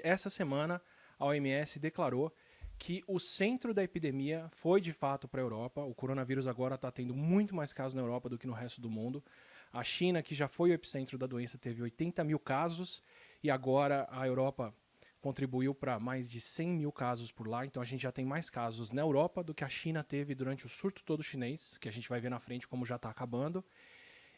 Essa semana, a OMS declarou que o centro da epidemia foi de fato para a Europa. O coronavírus agora está tendo muito mais casos na Europa do que no resto do mundo. A China, que já foi o epicentro da doença, teve 80 mil casos e agora a Europa contribuiu para mais de 100 mil casos por lá. Então a gente já tem mais casos na Europa do que a China teve durante o surto todo chinês, que a gente vai ver na frente como já está acabando.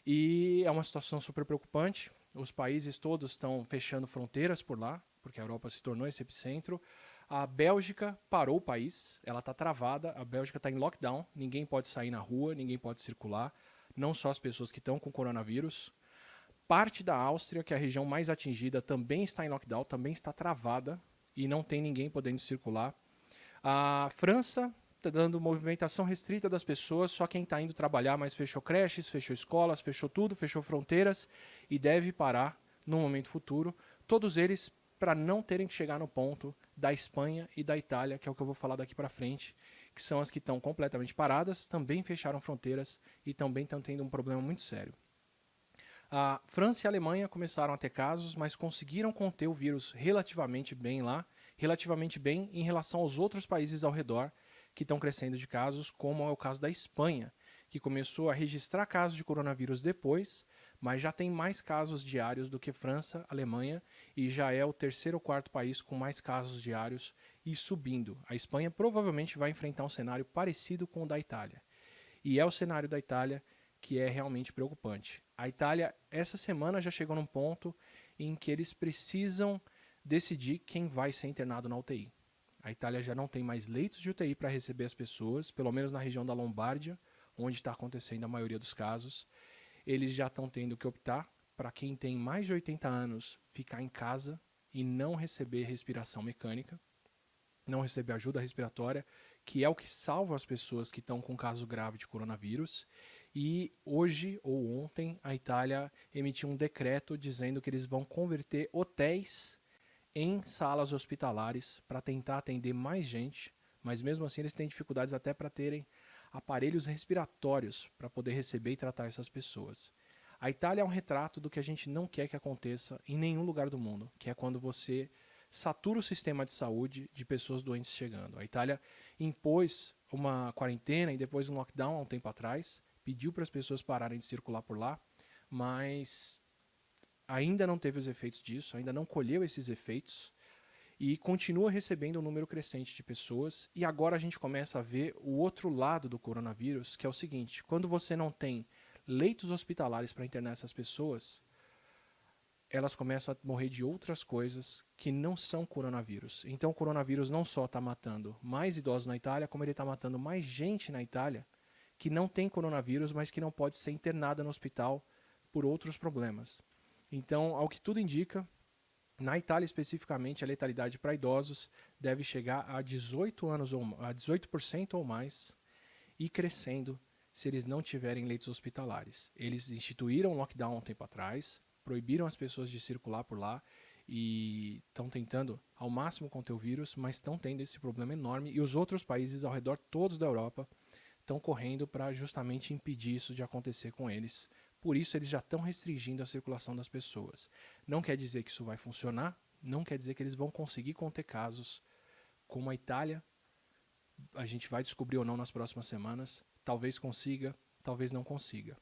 E é uma situação super preocupante. Os países todos estão fechando fronteiras por lá, porque a Europa se tornou esse epicentro. A Bélgica parou o país, ela está travada, a Bélgica está em lockdown, ninguém pode sair na rua, ninguém pode circular, não só as pessoas que estão com coronavírus. Parte da Áustria, que é a região mais atingida, também está em lockdown, também está travada e não tem ninguém podendo circular. A França está dando movimentação restrita das pessoas, só quem está indo trabalhar, mas fechou creches, fechou escolas, fechou tudo, fechou fronteiras e deve parar no momento futuro. Todos eles para não terem que chegar no ponto da Espanha e da Itália, que é o que eu vou falar daqui para frente, que são as que estão completamente paradas, também fecharam fronteiras e também estão tendo um problema muito sério. A França e a Alemanha começaram a ter casos, mas conseguiram conter o vírus relativamente bem lá, relativamente bem em relação aos outros países ao redor que estão crescendo de casos, como é o caso da Espanha, que começou a registrar casos de coronavírus depois, mas já tem mais casos diários do que França, Alemanha, e já é o terceiro ou quarto país com mais casos diários e subindo. A Espanha provavelmente vai enfrentar um cenário parecido com o da Itália. E é o cenário da Itália que é realmente preocupante. A Itália, essa semana, já chegou num ponto em que eles precisam decidir quem vai ser internado na UTI. A Itália já não tem mais leitos de UTI para receber as pessoas, pelo menos na região da Lombardia, onde está acontecendo a maioria dos casos. Eles já estão tendo que optar para quem tem mais de 80 anos ficar em casa e não receber respiração mecânica, não receber ajuda respiratória, que é o que salva as pessoas que estão com caso grave de coronavírus. E hoje ou ontem a Itália emitiu um decreto dizendo que eles vão converter hotéis em salas hospitalares para tentar atender mais gente, mas mesmo assim eles têm dificuldades até para terem aparelhos respiratórios para poder receber e tratar essas pessoas. A Itália é um retrato do que a gente não quer que aconteça em nenhum lugar do mundo, que é quando você satura o sistema de saúde de pessoas doentes chegando. A Itália impôs uma quarentena e depois um lockdown há um tempo atrás, pediu para as pessoas pararem de circular por lá, mas ainda não teve os efeitos disso, ainda não colheu esses efeitos e continua recebendo um número crescente de pessoas. E agora a gente começa a ver o outro lado do coronavírus, que é o seguinte: quando você não tem leitos hospitalares para internar essas pessoas, elas começam a morrer de outras coisas que não são coronavírus. Então o coronavírus não só está matando mais idosos na Itália, como ele está matando mais gente na Itália que não tem coronavírus, mas que não pode ser internada no hospital por outros problemas. Então, ao que tudo indica, na Itália especificamente, a letalidade para idosos deve chegar a 18 anos ou a 18% ou mais e crescendo se eles não tiverem leitos hospitalares. Eles instituíram um lockdown há um tempo atrás, proibiram as pessoas de circular por lá e estão tentando ao máximo conter o vírus, mas estão tendo esse problema enorme e os outros países ao redor todos da Europa estão correndo para justamente impedir isso de acontecer com eles. Por isso eles já estão restringindo a circulação das pessoas. Não quer dizer que isso vai funcionar, não quer dizer que eles vão conseguir conter casos como a Itália. A gente vai descobrir ou não nas próximas semanas. Talvez consiga, talvez não consiga.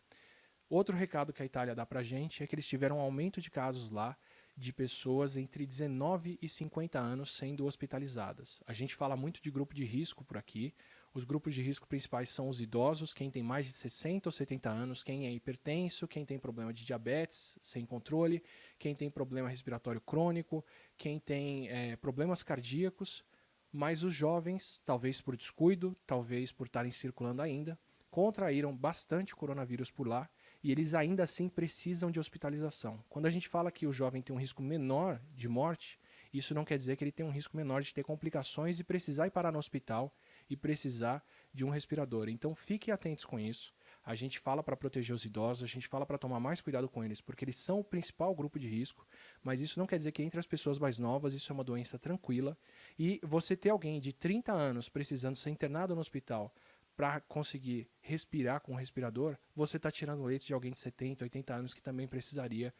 Outro recado que a Itália dá pra gente é que eles tiveram um aumento de casos lá de pessoas entre 19 e 50 anos sendo hospitalizadas. A gente fala muito de grupo de risco por aqui. Os grupos de risco principais são os idosos, quem tem mais de 60 ou 70 anos, quem é hipertenso, quem tem problema de diabetes sem controle, quem tem problema respiratório crônico, quem tem problemas cardíacos. Mas os jovens, talvez por descuido, talvez por estarem circulando ainda, contraíram bastante coronavírus por lá e eles ainda assim precisam de hospitalização. Quando a gente fala que o jovem tem um risco menor de morte, isso não quer dizer que ele tem um risco menor de ter complicações e precisar ir parar no hospital e precisar de um respirador. Então fiquem atentos com isso. A gente fala para proteger os idosos, a gente fala para tomar mais cuidado com eles, porque eles são o principal grupo de risco, mas isso não quer dizer que entre as pessoas mais novas isso é uma doença tranquila. E você ter alguém de 30 anos precisando ser internado no hospital para conseguir respirar com o respirador, você está tirando leite de alguém de 70, 80 anos que também precisaria,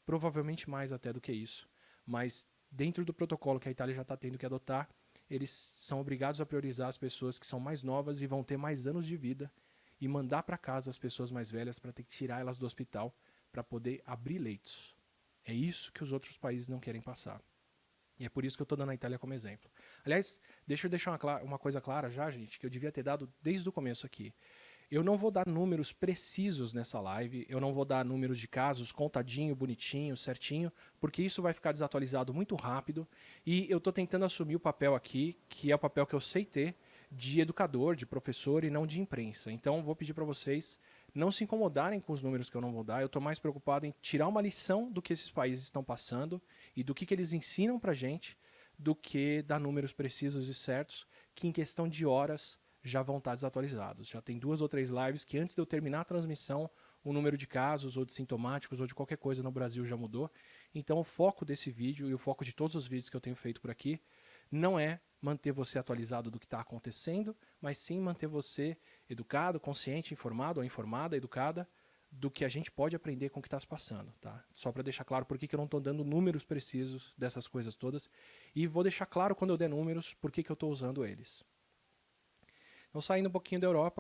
provavelmente mais até do que isso. Mas dentro do protocolo que a Itália já está tendo que adotar, eles são obrigados a priorizar as pessoas que são mais novas e vão ter mais anos de vida e mandar para casa as pessoas mais velhas para ter que tirar elas do hospital para poder abrir leitos. É isso que os outros países não querem passar. E é por isso que eu estou dando a Itália como exemplo. Aliás, deixa eu deixar uma coisa clara já, gente, que eu devia ter dado desde o começo aqui. Eu não vou dar números precisos nessa live, eu não vou dar números de casos contadinho, bonitinho, certinho, porque isso vai ficar desatualizado muito rápido e eu estou tentando assumir o papel aqui, que é o papel que eu sei ter, de educador, de professor e não de imprensa. Então vou pedir para vocês não se incomodarem com os números que eu não vou dar, eu estou mais preocupado em tirar uma lição do que esses países estão passando e do que eles ensinam para a gente, do que dar números precisos e certos, que em questão de horas já vão estar desatualizados. Já tem 2 ou 3 lives que antes de eu terminar a transmissão, o número de casos ou de sintomáticos ou de qualquer coisa no Brasil já mudou. Então o foco desse vídeo e o foco de todos os vídeos que eu tenho feito por aqui não é manter você atualizado do que está acontecendo, mas sim manter você educado, consciente, informado ou informada, educada, do que a gente pode aprender com o que está se passando. Tá? Só para deixar claro por que eu não estou dando números precisos dessas coisas todas e vou deixar claro quando eu der números por que eu estou usando eles. Então, saindo um pouquinho da Europa,